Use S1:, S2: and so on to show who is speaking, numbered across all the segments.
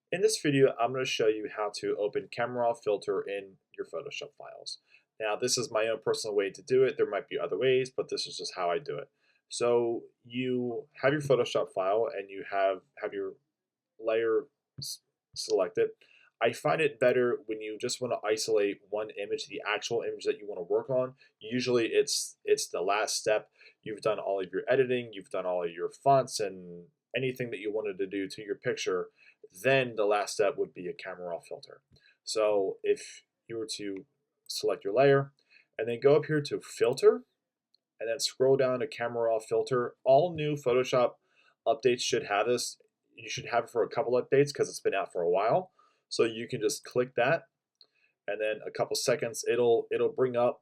S1: In this video, I'm going to show you how to open Camera Raw filter in your Photoshop files. Now, this is my own personal way to do it. There might be other ways, but this is just how I do it. So you have your Photoshop file and you have your layer selected. I find it better when you just want to isolate one image, the actual image that you want to work on. Usually it's the last step. You've done all of your editing, you've done all of your fonts and anything that you wanted to do to your picture, then the last step would be a camera raw filter. So if you were to select your layer and then go up here to filter and then scroll down to camera raw filter, all new Photoshop updates should have this. You should have it for a couple updates because it's been out for a while. So you can just click that, and then a couple seconds it'll bring up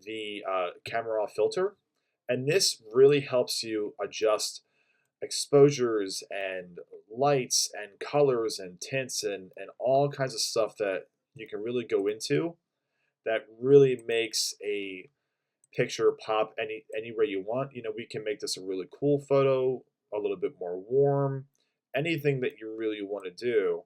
S1: the camera raw filter, and this really helps you adjust exposures and lights and colors and tints and all kinds of stuff that you can really go into that really makes a picture pop anywhere you want. We can make this a really cool photo, a little bit more warm, anything that you really want to do.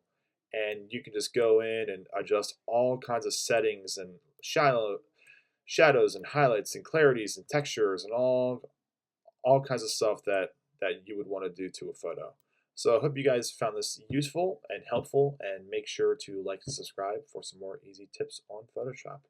S1: And you can just go in and adjust all kinds of settings and shadows and highlights and clarities and textures and all kinds of stuff that you would want to do to a photo. So I hope you guys found this useful and helpful, and make sure to like and subscribe for some more easy tips on Photoshop.